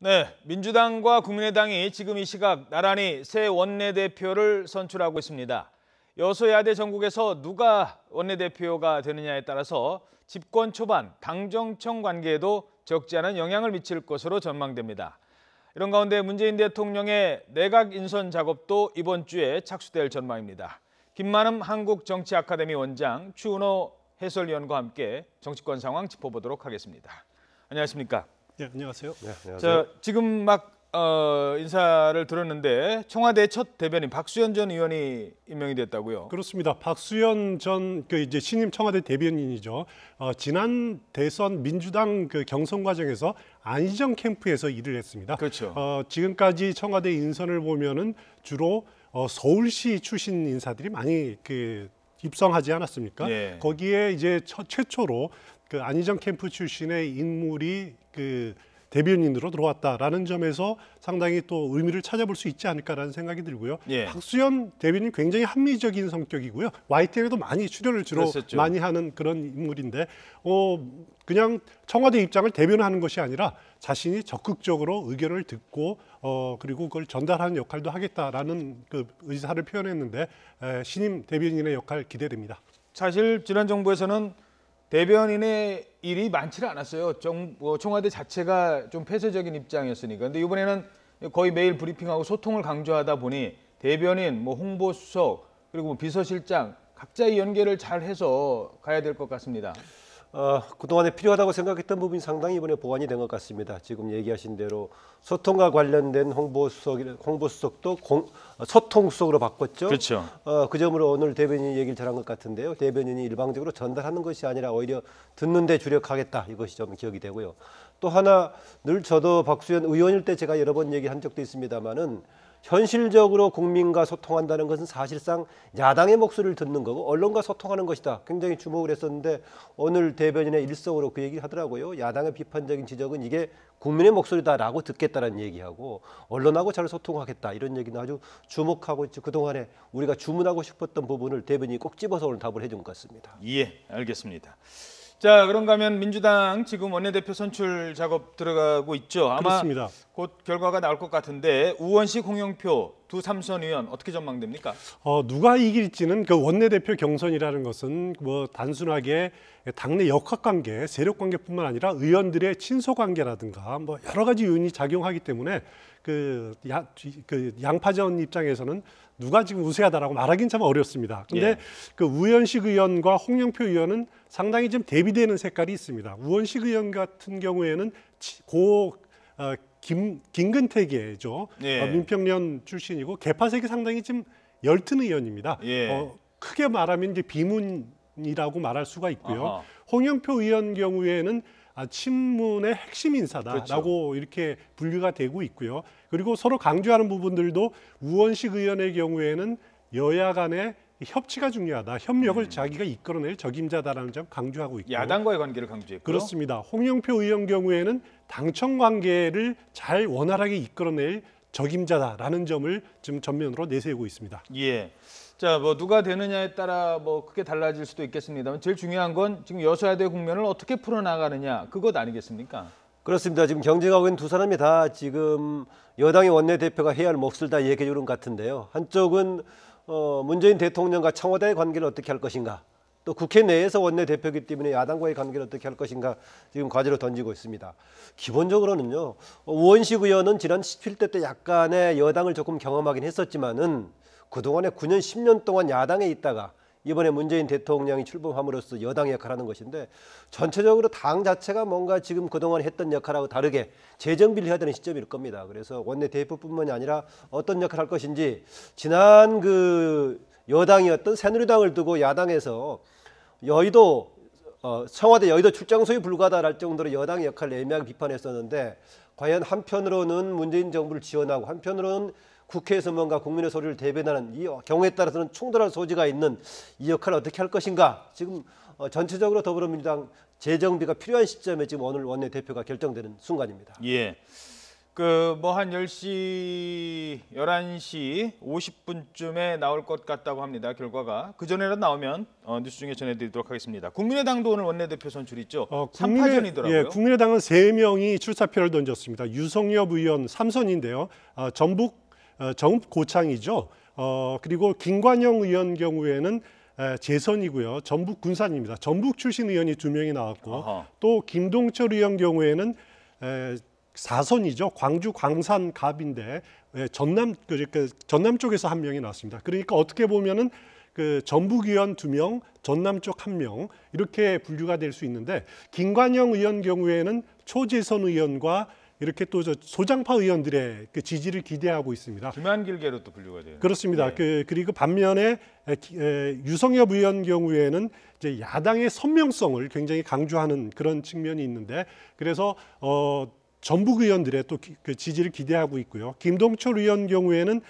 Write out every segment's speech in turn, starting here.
네, 민주당과 국민의당이 지금 이 시각 나란히 새 원내대표를 선출하고 있습니다. 여소야대 전국에서 누가 원내대표가 되느냐에 따라서 집권 초반 당정청 관계에도 적지 않은 영향을 미칠 것으로 전망됩니다. 이런 가운데 문재인 대통령의 내각 인선 작업도 이번 주에 착수될 전망입니다. 김만흠 한국정치아카데미 원장, 추은호 해설위원과 함께 정치권 상황 짚어보도록 하겠습니다. 안녕하십니까? 네, 안녕하세요. 네, 안녕하세요. 자, 지금 막 인사를 들었는데 청와대 첫 대변인 박수현 전 의원이 임명이 됐다고요? 그렇습니다. 박수현 전 이제 신임 청와대 대변인이죠. 지난 대선 민주당 경선 과정에서 안희정 캠프에서 일을 했습니다. 그렇죠. 지금까지 청와대 인선을 보면은 주로 서울시 출신 인사들이 많이 입성하지 않았습니까? 예. 거기에 이제 최초로 안희정 캠프 출신의 인물이 대변인으로 들어왔다라는 점에서 상당히 또 의미를 찾아볼 수 있지 않을까라는 생각이 들고요. 예. 박수현 대변인 굉장히 합리적인 성격이고요. YTN에도 많이 출연을 주로 그랬었죠. 많이 하는 그런 인물인데 그냥 청와대 입장을 대변하는 것이 아니라 자신이 적극적으로 의견을 듣고 그리고 그걸 전달하는 역할도 하겠다라는 의사를 표현했는데 신임 대변인의 역할 기대됩니다. 사실 지난 정부에서는 대변인의 일이 많지는 않았어요. 청와대 자체가 좀 폐쇄적인 입장이었으니까. 근데 이번에는 거의 매일 브리핑하고 소통을 강조하다 보니 대변인, 홍보수석, 그리고 비서실장 각자의 연계를 잘 해서 가야 될 것 같습니다. 그동안에 필요하다고 생각했던 부분이 상당히 이번에 보완이 된 것 같습니다. 지금 얘기하신 대로 소통과 관련된 홍보수석도 소통수석으로 바꿨죠. 그렇죠. 그 점으로 오늘 대변인이 얘기를 잘한 것 같은데요. 대변인이 일방적으로 전달하는 것이 아니라 오히려 듣는 데 주력하겠다. 이것이 좀 기억이 되고요. 또 하나 늘 저도 박수현 의원일 때 제가 여러 번 얘기한 적도 있습니다마는 현실적으로 국민과 소통한다는 것은 사실상 야당의 목소리를 듣는 거고 언론과 소통하는 것이다. 굉장히 주목을 했었는데 오늘 대변인의 일성으로 그 얘기를 하더라고요. 야당의 비판적인 지적은 이게 국민의 목소리다라고 듣겠다라는 얘기하고 언론하고 잘 소통하겠다 이런 얘기는 아주 주목하고 있죠. 그동안에 우리가 주문하고 싶었던 부분을 대변인이 꼭 집어서 오늘 답을 해준 것 같습니다. 예, 알겠습니다. 자, 그런가 하면 민주당 지금 원내대표 선출 작업 들어가고 있죠. 아마 그렇습니다. 곧 결과가 나올 것 같은데 우원식, 홍영표 두 삼선 의원 어떻게 전망됩니까? 누가 이길지는 원내대표 경선이라는 것은 단순하게 당내 역학관계, 세력관계뿐만 아니라 의원들의 친소관계라든가 여러 가지 요인이 작용하기 때문에 양파전 입장에서는 누가 지금 우세하다라고 말하기는 참 어렵습니다. 근데 예. 우원식 의원과 홍영표 의원은 상당히 좀 대비되는 색깔이 있습니다. 우원식 의원 같은 경우에는 김근태계죠. 예. 민평련 출신이고 개파색이 상당히 좀 엷은 의원입니다. 예. 크게 말하면 이제 비문이라고 말할 수가 있고요. 아하. 홍영표 의원 경우에는 친문의 핵심 인사다라고 그렇죠. 이렇게 분류가 되고 있고요. 그리고 서로 강조하는 부분들도 우원식 의원의 경우에는 여야 간의 협치가 중요하다. 협력을 자기가 이끌어낼 적임자다라는 점 강조하고 있고. 야당과의 관계를 강조했고요. 그렇습니다. 홍영표 의원 경우에는 당청 관계를 잘 원활하게 이끌어낼 적임자다라는 점을 지금 전면으로 내세우고 있습니다. 예. 자, 누가 되느냐에 따라 크게 달라질 수도 있겠습니다만 제일 중요한 건 지금 여소야대 국면을 어떻게 풀어나가느냐 그것 아니겠습니까? 그렇습니다. 지금 경쟁하고 있는 두 사람이 다 지금 여당의 원내대표가 해야 할 몫을 다 얘기해 주는 것 같은데요. 한쪽은 문재인 대통령과 청와대의 관계를 어떻게 할 것인가. 또 국회 내에서 원내대표이기 때문에 야당과의 관계를 어떻게 할 것인가 지금 과제로 던지고 있습니다. 기본적으로는요. 우원식 의원은 지난 17대 때 약간의 여당을 조금 경험하긴 했었지만은 그동안에 9년, 10년 동안 야당에 있다가 이번에 문재인 대통령이 출범함으로써 여당의 역할을 하는 것인데 전체적으로 당 자체가 뭔가 지금 그동안 했던 역할하고 다르게 재정비를 해야 되는 시점일 겁니다. 그래서 원내대표뿐만이 아니라 어떤 역할을 할 것인지 지난 여당이었던 새누리당을 두고 야당에서 여의도 청와대 여의도 출장소에 불과하다랄 정도로 여당의 역할을 애매하게 비판했었는데 과연 한편으로는 문재인 정부를 지원하고 한편으로는 국회에서 뭔가 국민의 소리를 대변하는 이 경우에 따라서는 충돌할 소지가 있는 이 역할을 어떻게 할 것인가. 지금 전체적으로 더불어민주당 재정비가 필요한 시점에 지금 오늘 원내대표가 결정되는 순간입니다. 예. 뭐 한 10시, 11시 50분쯤에 나올 것 같다고 합니다. 결과가. 그전에라도 나오면 뉴스 중에 전해드리도록 하겠습니다. 국민의당도 오늘 원내대표 선출 있죠. 3파전이더라고요. 예, 국민의당은 3명이 출사표를 던졌습니다. 유성엽 의원 3선인데요. 전북 정읍고창이죠. 그리고 김관영 의원 경우에는 재선이고요. 전북 군산입니다. 전북 출신 의원이 2명이 나왔고 아하. 또 김동철 의원 경우에는 4선이죠. 광주 광산 갑인데 전남 쪽에서 1명이 나왔습니다. 그러니까 어떻게 보면은 그 전북 의원 2명, 전남 쪽 1명 이렇게 분류가 될 수 있는데 김관영 의원 경우에는 초재선 의원과 이렇게 또 소장파 의원들의 그 지지를 기대하고 있습니다. 김한길계로 또 분류가 돼요. 그렇습니다. 네. 그리고 반면에 유성엽 의원 경우에는 이제 야당의 선명성을 굉장히 강조하는 그런 측면이 있는데 그래서 전북 의원들의 또 그 지지를 기대하고 있고요. 김동철 의원 경우에는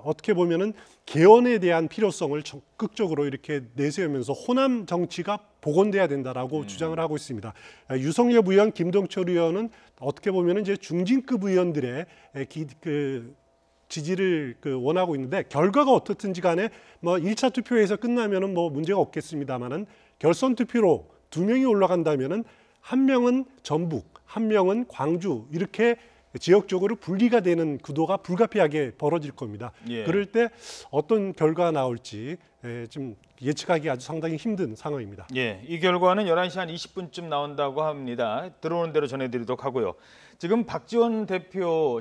어떻게 보면은 개헌에 대한 필요성을 적극적으로 이렇게 내세우면서 호남 정치가 복원돼야 된다라고 주장을 하고 있습니다. 유성엽 의원, 김동철 의원은 어떻게 보면은 이제 중진급 의원들의 지지를 원하고 있는데 결과가 어떻든지 간에 뭐 1차 투표에서 끝나면은 뭐 문제가 없겠습니다만은 결선 투표로 2명이 올라간다면은 1명은 전북, 1명은 광주 이렇게 지역적으로 분리가 되는 구도가 불가피하게 벌어질 겁니다. 예. 그럴 때 어떤 결과가 나올지 좀 예측하기 아주 상당히 힘든 상황입니다. 예, 이 결과는 11시 한 20분쯤 나온다고 합니다. 들어오는 대로 전해드리도록 하고요. 지금 박지원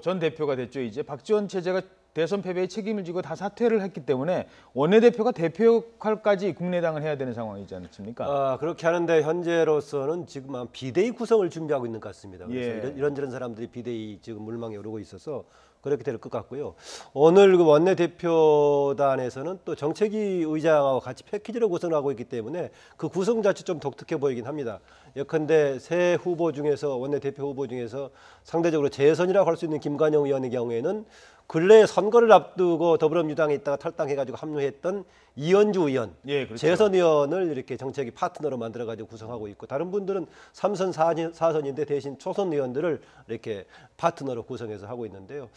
전 대표가 됐죠. 이제 박지원 체제가 대선 패배에 책임을 지고 다 사퇴를 했기 때문에 원내대표가 대표 역할까지 국민의당을 해야 되는 상황이지 않습니까? 그렇게 하는데 현재로서는 지금 비대위 구성을 준비하고 있는 것 같습니다. 그래서 예. 이런저런 사람들이 비대위 지금 물망에 오르고 있어서 그렇게 될 것 같고요. 오늘 그 원내대표단에서는 또 정책위 의장하고 같이 패키지로 구성하고 있기 때문에 그 구성 자체 좀 독특해 보이긴 합니다. 예컨대 새 후보 중에서 원내대표 후보 중에서 상대적으로 재선이라고 할 수 있는 김관영 의원의 경우에는 근래 선거를 앞두고 더불어민주당에 있다가 탈당해가지고 합류했던 이현주 의원, 예, 그렇죠. 재선 의원을 이렇게 정책위 파트너로 만들어가지고 구성하고 있고 다른 분들은 3선, 4선인데 대신 초선 의원들을 이렇게 파트너로 구성해서 하고 있는데요.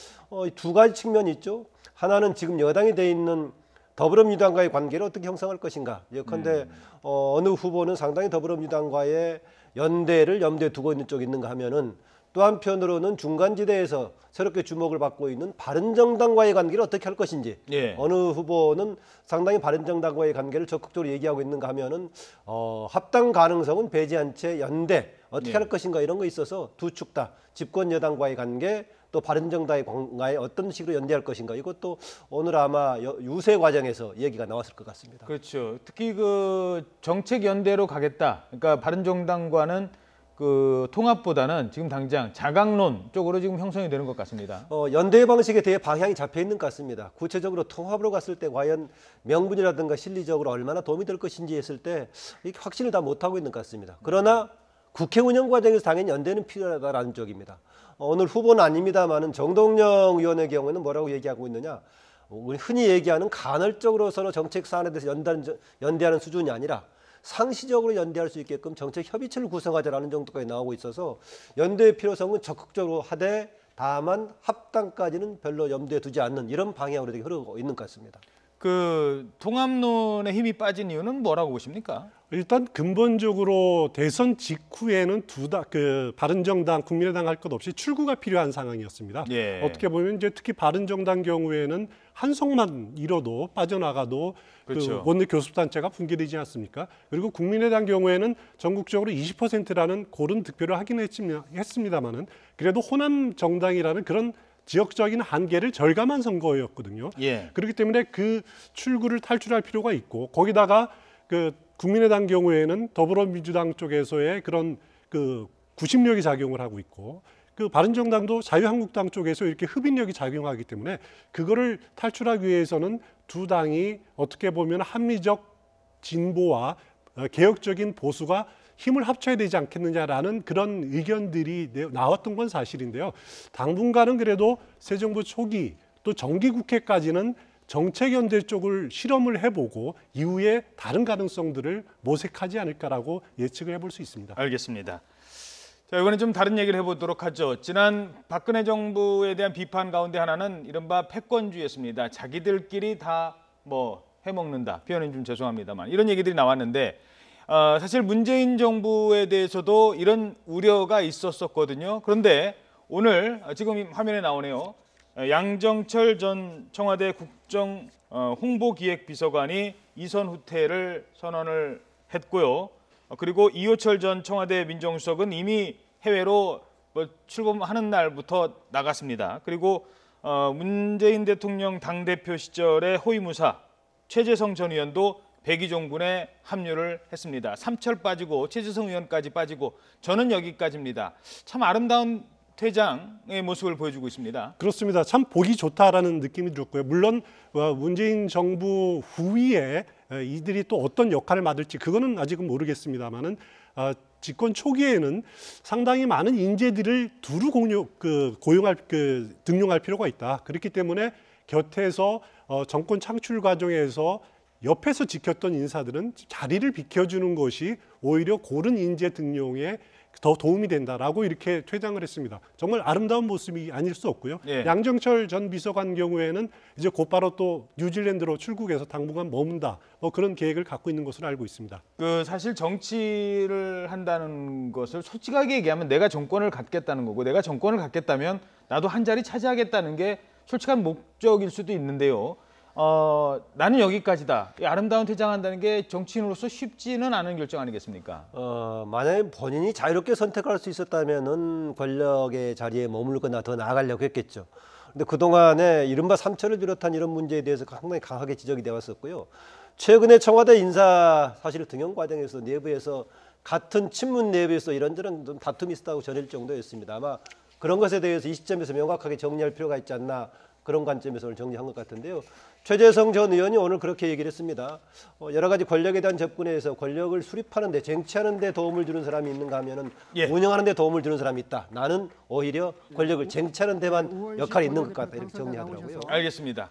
두 가지 측면이 있죠. 하나는 지금 여당이 돼 있는 더불어민주당과의 관계를 어떻게 형성할 것인가. 예컨대 어느 후보는 상당히 더불어민주당과의 연대를 염두에 두고 있는 쪽이 있는가 하면은 또 한편으로는 중간지대에서 새롭게 주목을 받고 있는 바른정당과의 관계를 어떻게 할 것인지 예. 어느 후보는 상당히 바른정당과의 관계를 적극적으로 얘기하고 있는가 하면은 합당 가능성은 배제한 채 연대 어떻게 예. 할 것인가 이런 거 있어서 두 축 다 집권 여당과의 관계 또 바른정당과의 어떤 식으로 연대할 것인가 이것도 오늘 아마 유세 과정에서 얘기가 나왔을 것 같습니다. 그렇죠. 특히 그 정책 연대로 가겠다. 그러니까 바른정당과는 그 통합보다는 지금 당장 자강론 쪽으로 지금 형성이 되는 것 같습니다. 연대 방식에 대해 방향이 잡혀 있는 것 같습니다. 구체적으로 통합으로 갔을 때 과연 명분이라든가 실리적으로 얼마나 도움이 될 것인지 했을 때 이렇게 확신을 다 못하고 있는 것 같습니다. 그러나 국회 운영 과정에서 당연히 연대는 필요하다는 쪽입니다. 오늘 후보는 아닙니다만은 정동영 의원의 경우에는 뭐라고 얘기하고 있느냐? 우리 흔히 얘기하는 간헐적으로 서로 정책 사안에 대해서 연대하는 수준이 아니라 상시적으로 연대할 수 있게끔 정책 협의체를 구성하자라는 정도까지 나오고 있어서 연대의 필요성은 적극적으로 하되 다만 합당까지는 별로 염두에 두지 않는 이런 방향으로 되게 흐르고 있는 것 같습니다. 그 통합론에 힘이 빠진 이유는 뭐라고 보십니까? 일단 근본적으로 대선 직후에는 바른정당, 국민의당 할 것 없이 출구가 필요한 상황이었습니다. 예. 어떻게 보면 이제 특히 바른정당 경우에는 한석만 잃어도 빠져나가도 그렇죠. 그 원내 교섭단체가 붕괴되지 않습니까? 그리고 국민의당 경우에는 전국적으로 20%라는 고른 득표를 하긴 했습니다만은 그래도 호남 정당이라는 그런 지역적인 한계를 절감한 선거였거든요. 예. 그렇기 때문에 그 출구를 탈출할 필요가 있고 거기다가 그 국민의당 경우에는 더불어민주당 쪽에서의 그런 그 구심력이 작용을 하고 있고 그 바른정당도 자유한국당 쪽에서 이렇게 흡인력이 작용하기 때문에 그거를 탈출하기 위해서는 두 당이 어떻게 보면 합리적 진보와 개혁적인 보수가 힘을 합쳐야 되지 않겠느냐라는 그런 의견들이 나왔던 건 사실인데요. 당분간은 그래도 새 정부 초기 또 정기국회까지는 정책연대 쪽을 실험을 해보고 이후에 다른 가능성들을 모색하지 않을까라고 예측을 해볼 수 있습니다. 알겠습니다. 자, 이번엔 좀 다른 얘기를 해보도록 하죠. 지난 박근혜 정부에 대한 비판 가운데 하나는 이른바 패권주의였습니다. 자기들끼리 다 뭐 해먹는다. 표현은 좀 죄송합니다만 이런 얘기들이 나왔는데 사실 문재인 정부에 대해서도 이런 우려가 있었었거든요. 그런데 오늘 지금 화면에 나오네요. 양정철 전 청와대 국정 홍보기획비서관이 이선 후퇴를 선언을 했고요. 그리고 이호철 전 청와대 민정수석은 이미 해외로 출범하는 날부터 나갔습니다. 그리고 문재인 대통령 당대표 시절의 호위무사 최재성 전 의원도 백의종군에 합류를 했습니다. 삼철 빠지고 최재성 의원까지 빠지고 저는 여기까지입니다. 참 아름다운 퇴장의 모습을 보여주고 있습니다. 그렇습니다. 참 보기 좋다라는 느낌이 들었고요. 물론 문재인 정부 후위에 이들이 또 어떤 역할을 맡을지 그거는 아직은 모르겠습니다만은 집권 초기에는 상당히 많은 인재들을 두루 등용할 필요가 있다. 그렇기 때문에 곁에서 정권 창출 과정에서 옆에서 지켰던 인사들은 자리를 비켜주는 것이 오히려 고른 인재 등용에 더 도움이 된다라고 이렇게 퇴장을 했습니다. 정말 아름다운 모습이 아닐 수 없고요. 예. 양정철 전 비서관 경우에는 이제 곧바로 또 뉴질랜드로 출국해서 당분간 머문다. 그런 계획을 갖고 있는 것으로 알고 있습니다. 사실 정치를 한다는 것을 솔직하게 얘기하면 내가 정권을 갖겠다는 거고 내가 정권을 갖겠다면 나도 한 자리 차지하겠다는 게 솔직한 목적일 수도 있는데요. 나는 여기까지다. 이 아름다운 퇴장한다는 게 정치인으로서 쉽지는 않은 결정 아니겠습니까? 만약에 본인이 자유롭게 선택할 수 있었다면은 권력의 자리에 머물거나 더 나아가려고 했겠죠. 근데 그동안에 이른바 삼철을 비롯한 이런 문제에 대해서 상당히 강하게 지적이 되어 왔었고요. 최근에 청와대 인사 사실 등용 과정에서 내부에서 같은 친문 내부에서 이런저런 좀 다툼이 있었다고 전할 정도였습니다. 아마 그런 것에 대해서 이 시점에서 명확하게 정리할 필요가 있지 않나 그런 관점에서 오늘 정리한 것 같은데요. 최재성 전 의원이 오늘 그렇게 얘기를 했습니다. 여러 가지 권력에 대한 접근에서 권력을 수립하는 데 쟁취하는 데 도움을 주는 사람이 있는가 하면은 운영하는 데 도움을 주는 사람이 있다. 나는 오히려 권력을 쟁취하는 데만 역할이 있는 것 같다. 이렇게 정리하더라고요. 알겠습니다.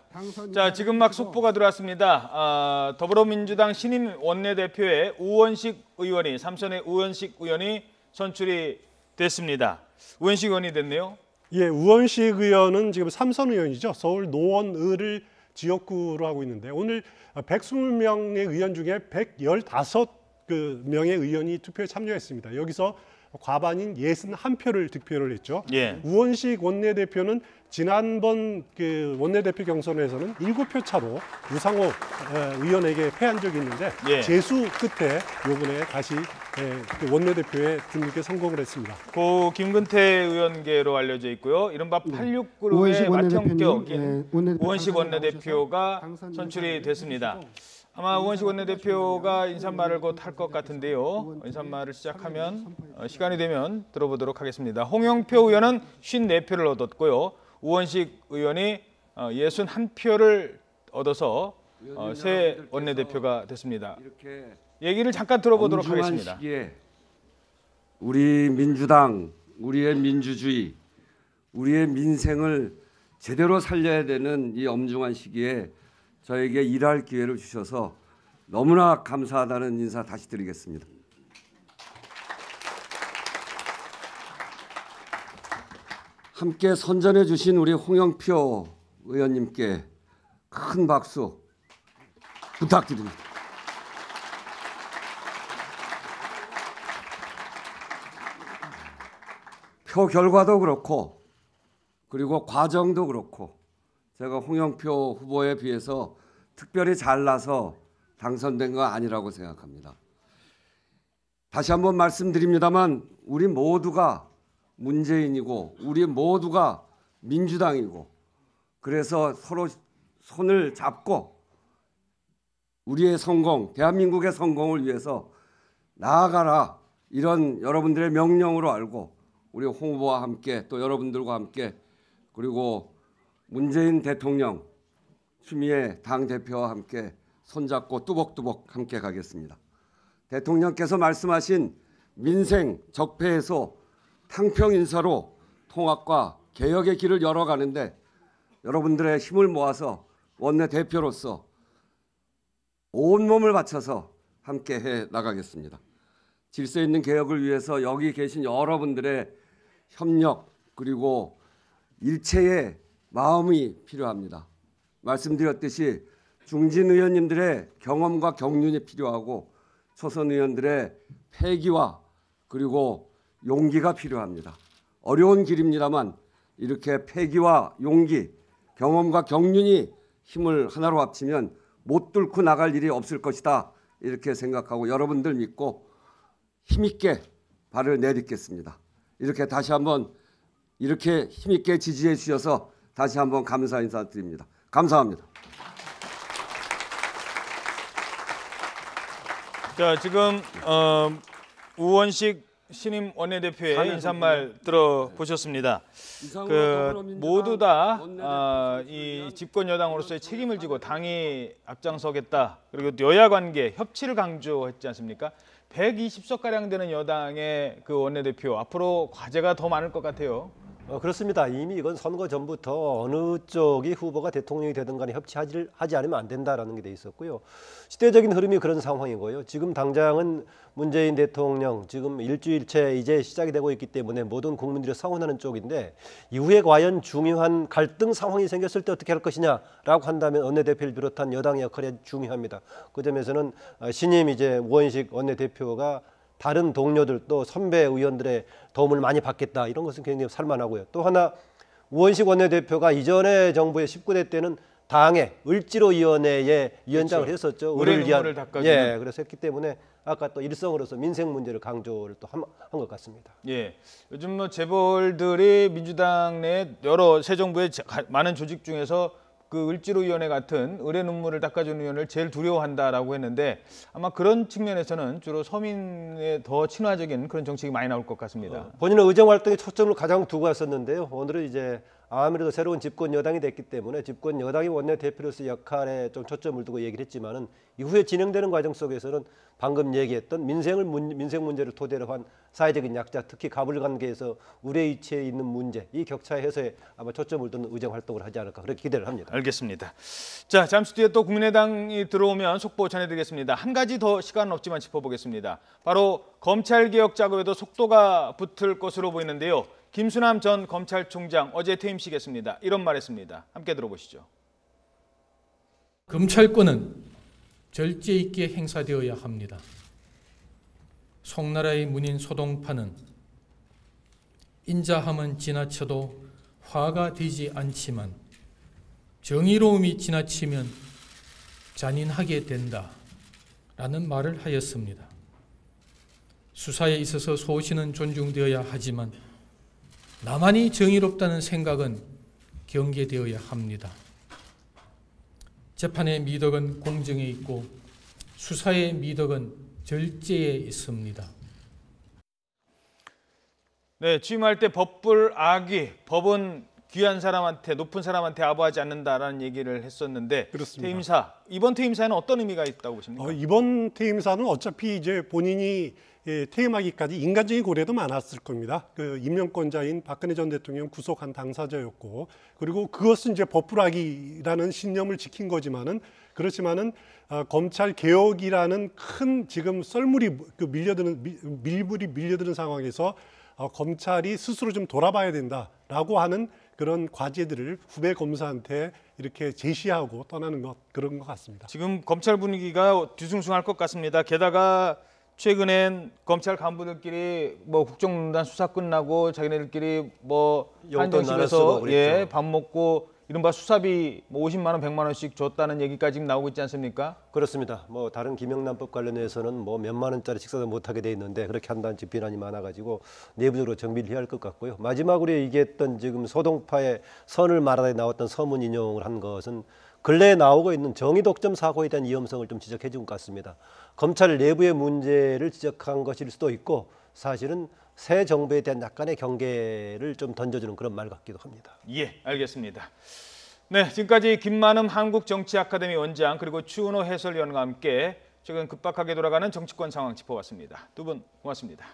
자, 지금 막 속보가 들어왔습니다. 더불어민주당 신임 원내대표에 우원식 의원이 삼선의 우원식 의원이 선출이 됐습니다. 우원식 의원이 됐네요. 예, 우원식 의원은 지금 삼선 의원이죠. 서울 노원을을 지역구로 하고 있는데 오늘 120명의 의원 중에 115명의 의원이 투표에 참여했습니다. 여기서 과반인 61표를 득표를 했죠. 예. 우원식 원내대표는 지난번 그 원내대표 경선에서는 7표 차로 유상호 의원에게 패한 적이 있는데 재수 끝에 이번에 다시 그 원내대표에 등극에 성공을 했습니다. 고 김근태 의원계로 알려져 있고요. 이른바 86그룹의 맏형격인 우원식 원내대표가 선출이 됐습니다. 아마 우원식 원내대표가 인사말을 곧 할 것 같은데요. 인사말을 시작하면 시간이 되면 들어보도록 하겠습니다. 홍영표 의원은 54표를 얻었고요. 우원식 의원이 61표를 얻어서 새 원내대표가 됐습니다. 얘기를 잠깐 들어보도록 하겠습니다. 시기에 우리 민주당, 우리의 민주주의, 우리의 민생을 제대로 살려야 되는 이 엄중한 시기에 저에게 일할 기회를 주셔서 너무나 감사하다는 인사 다시 드리겠습니다. 함께 선전해 주신 우리 홍영표 의원님께 큰 박수 부탁드립니다. 표 결과도 그렇고 그리고 과정도 그렇고 제가 홍영표 후보에 비해서 특별히 잘나서 당선된 거 아니라고 생각합니다. 다시 한번 말씀드립니다만 우리 모두가 문재인이고 우리 모두가 민주당이고 그래서 서로 손을 잡고 우리의 성공, 대한민국의 성공을 위해서 나아가라 이런 여러분들의 명령으로 알고 우리 홍 후보와 함께 또 여러분들과 함께 그리고 문재인 대통령 추미애 당대표와 함께 손잡고 뚜벅뚜벅 함께 가겠습니다. 대통령께서 말씀하신 민생 적폐에서 탕평인사로 통합과 개혁의 길을 열어가는데 여러분들의 힘을 모아서 원내대표로서 온몸을 바쳐서 함께 해 나가겠습니다. 질서 있는 개혁을 위해서 여기 계신 여러분들의 협력 그리고 일체의 마음이 필요합니다. 말씀드렸듯이 중진 의원님들의 경험과 경륜이 필요하고 초선 의원들의 패기와 그리고 용기가 필요합니다. 어려운 길입니다만 이렇게 패기와 용기, 경험과 경륜이 힘을 하나로 합치면 못 뚫고 나갈 일이 없을 것이다. 이렇게 생각하고 여러분들 믿고 힘있게 발을 내딛겠습니다. 이렇게 다시 한번 이렇게 힘있게 지지해 주셔서 다시 한번 감사 인사드립니다. 감사합니다. 자, 지금 우원식 신임 원내대표의 인사말 들어보셨습니다. 모두 다 이 집권 여당으로서의 책임을 지고 당이 앞장서겠다. 그리고 여야 관계 협치를 강조했지 않습니까? 120석 가량 되는 여당의 그 원내대표 앞으로 과제가 더 많을 것 같아요. 그렇습니다. 이미 이건 선거 전부터 어느 쪽이 후보가 대통령이 되든 간에 협치하지 않으면 안 된다라는 게 돼 있었고요. 시대적인 흐름이 그런 상황이고요. 지금 당장은 문재인 대통령 지금 일주일째 이제 시작이 되고 있기 때문에 모든 국민들이 상원하는 쪽인데 이후에 과연 중요한 갈등 상황이 생겼을 때 어떻게 할 것이냐라고 한다면 원내대표를 비롯한 여당의 역할이 중요합니다. 그 점에서는 신임 이제 우원식 원내대표가 다른 동료들 또 선배 의원들의 도움을 많이 받겠다 이런 것은 굉장히 살만하고요. 또 하나 우원식 원내대표가 이전에 정부의 19대 때는 당의 을지로위원회의 위원장을 그렇죠. 했었죠. 의뢰 눈물을 닦아주는. 그래서 했기 때문에 아까 또 일성으로서 민생 문제를 강조를 또 한 것 같습니다. 예, 요즘 뭐 재벌들이 민주당 내 여러 새 정부의 많은 조직 중에서 그 을지로위원회 같은 의뢰 눈물을 닦아주는 위원을 제일 두려워한다라고 했는데 아마 그런 측면에서는 주로 서민에 더 친화적인 그런 정책이 많이 나올 것 같습니다. 본인의 의정 활동에 초점을 가장 두고 왔었는데요. 오늘은 이제 아무래도 새로운 집권 여당이 됐기 때문에 집권 여당이 원내대표로서 역할에 좀 초점을 두고 얘기를 했지만은 이후에 진행되는 과정 속에서는 방금 얘기했던 민생 문제를 토대로 한 사회적인 약자, 특히 가불 관계에서 우려 위치에 있는 문제, 이 격차 해소에 아마 초점을 두는 의정 활동을 하지 않을까 그렇게 기대를 합니다. 알겠습니다. 자, 잠시 뒤에 또 국민의당이 들어오면 속보 전해드리겠습니다. 한 가지 더 시간은 없지만 짚어보겠습니다. 바로 검찰개혁 작업에도 속도가 붙을 것으로 보이는데요. 김수남 전 검찰총장 어제 퇴임식했습니다. 이런 말했습니다. 함께 들어보시죠. 검찰권은 절제 있게 행사되어야 합니다. 송나라의 문인 소동파는 인자함은 지나쳐도 화가 되지 않지만 정의로움이 지나치면 잔인하게 된다라는 말을 하였습니다. 수사에 있어서 소신은 존중되어야 하지만 나만이 정의롭다는 생각은 경계되어야 합니다. 재판의 미덕은 공정에 있고 수사의 미덕은 절제에 있습니다. 네, 취임할 때 법불 악위, 법은 귀한 사람한테, 높은 사람한테 아부하지 않는다라는 얘기를 했었는데 그렇습니다. 퇴임사, 이번 퇴임사에는 어떤 의미가 있다고 보십니까? 이번 퇴임사는 어차피 이제 본인이 퇴임하기까지 인간적인 고려도 많았을 겁니다. 그 임명권자인 박근혜 전 대통령 구속한 당사자였고, 그리고 그것은 이제 법불악이라는 신념을 지킨 거지만은 그렇지만은 검찰 개혁이라는 큰 지금 썰물이 밀물이 밀려드는 상황에서 검찰이 스스로 좀 돌아봐야 된다라고 하는 그런 과제들을 후배 검사한테 이렇게 제시하고 떠나는 그런 것 같습니다. 지금 검찰 분위기가 뒤숭숭할 것 같습니다. 게다가 최근엔 검찰 간부들끼리 뭐 국정농단 수사 끝나고 자기네들끼리 뭐 한정식에서 밥 먹고 이른바 수사비 뭐 50만 원, 100만 원씩 줬다는 얘기까지 지금 나오고 있지 않습니까? 그렇습니다. 뭐 다른 김영란법 관련해서는 뭐 몇만 원짜리 식사도 못하게 돼 있는데 그렇게 한다는 비난이 많아가지고 내부적으로 정비를 해야 할 것 같고요. 마지막으로 얘기했던 지금 소동파의 선을 말하다 나왔던 서문 인용을 한 것은 근래에 나오고 있는 정의 독점 사고에 대한 위험성을 좀 지적해 준 것 같습니다. 검찰 내부의 문제를 지적한 것일 수도 있고 사실은 새 정부에 대한 약간의 경계를 좀 던져주는 그런 말 같기도 합니다. 예, 알겠습니다. 네, 지금까지 김만흠 한국정치아카데미 원장 그리고 추은호 해설위원과 함께 최근 급박하게 돌아가는 정치권 상황 짚어봤습니다. 두 분 고맙습니다.